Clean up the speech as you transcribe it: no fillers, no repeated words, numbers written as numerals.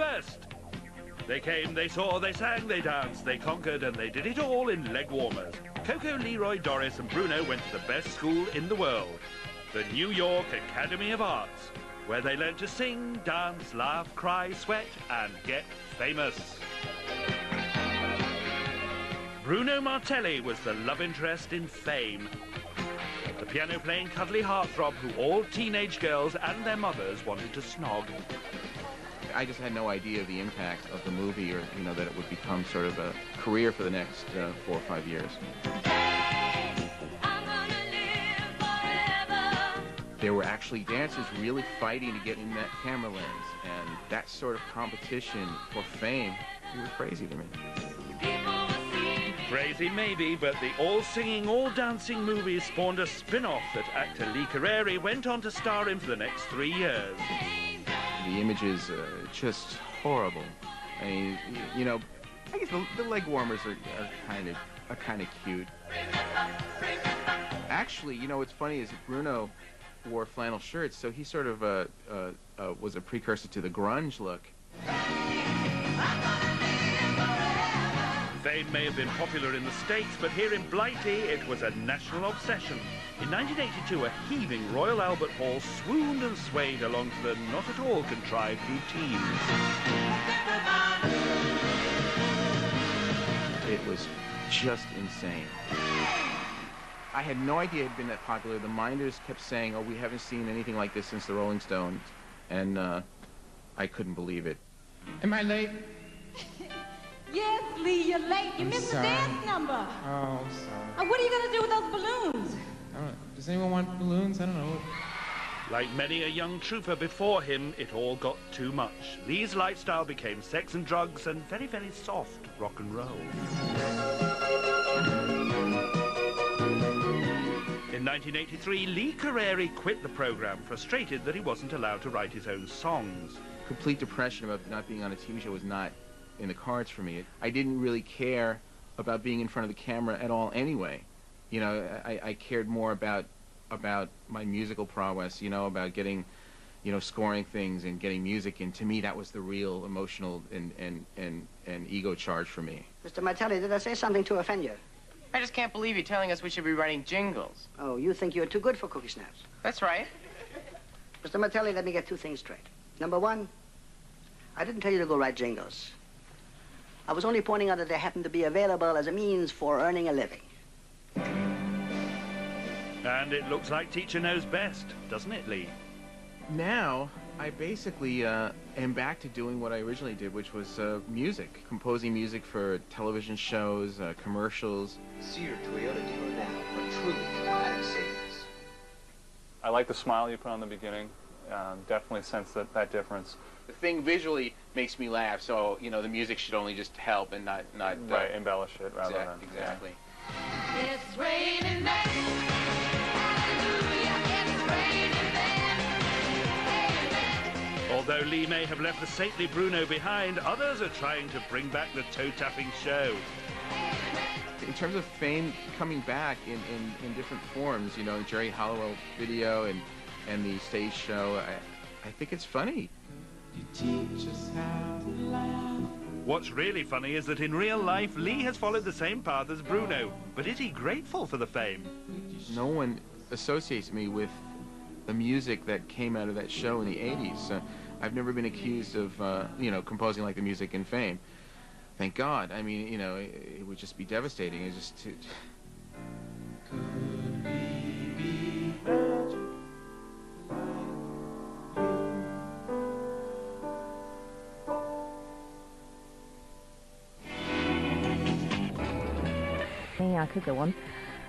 first. They came, they saw, they sang, they danced, they conquered, and they did it all in leg warmers. Coco, Leroy, Doris, and Bruno went to the best school in the world, the New York Academy of Arts, where they learned to sing, dance, laugh, cry, sweat, and get famous. Bruno Martelli was the love interest in Fame, the piano-playing cuddly heartthrob who all teenage girls and their mothers wanted to snog. I just had no idea of the impact of the movie, or, you know, that it would become sort of a career for the next 4 or 5 years. There were actually dancers really fighting to get in that camera lens, and that sort of competition for fame, it was crazy to me. Crazy maybe, but the all-singing, all-dancing movie spawned a spin-off that actor Lee Curreri went on to star in for the next 3 years. The images are just horrible. I mean, you know, I guess the leg warmers are kind of cute. Actually, you know, what's funny is that Bruno wore flannel shirts, so he sort of was a precursor to the grunge look. Fame may have been popular in the States, but here in Blighty, it was a national obsession. In 1982, a heaving Royal Albert Hall swooned and swayed along to the not at all contrived routines. It was just insane. I had no idea it had been that popular. The Minders kept saying, oh, we haven't seen anything like this since the Rolling Stones, and I couldn't believe it. Am I late? Yes, Lee, you're late. You missed the dance number. Oh, I'm sorry. What are you going to do with those balloons? I don't know. Does anyone want balloons? I don't know. Like many a young trooper before him, it all got too much. Lee's lifestyle became sex and drugs and very, very soft rock and roll. In 1983, Lee Curreri quit the program, frustrated that he wasn't allowed to write his own songs. Complete depression about not being on a TV show was not in the cards for me. I didn't really care about being in front of the camera at all anyway. You know, I cared more about my musical prowess, you know, about getting, you know, scoring things and getting music, and to me that was the real emotional and ego charge for me. Mr. Martelli, did I say something to offend you? I just can't believe you're telling us we should be writing jingles. Oh, you think you're too good for Cookie Snaps? That's right. Mr. Martelli, let me get 2 things straight. Number 1, I didn't tell you to go write jingles. I was only pointing out that they happen to be available as a means for earning a living. And it looks like teacher knows best, doesn't it, Lee? Now, I basically am back to doing what I originally did, which was music. Composing music for television shows, commercials. See your Toyota dealer now for truly dramatic savings. I like the smile you put on the beginning. Definitely sense that difference. The thing visually makes me laugh, so, you know, the music should only just help and not right, embellish it rather than... Exactly. Yeah. It's raining men. Hallelujah, it's raining men. Although Lee may have left the saintly Bruno behind, others are trying to bring back the toe-tapping show. In terms of fame coming back in different forms, you know, Jerry Halliwell video and the stage show, I think it's funny. You teach us how to laugh. What's really funny is that in real life, Lee has followed the same path as Bruno. But is he grateful for the fame? No one associates me with the music that came out of that show in the 80s. I've never been accused of, you know, composing like the music in Fame. Thank God. I mean, you know, it would just be devastating. It's just... Could we be magic? I could go on.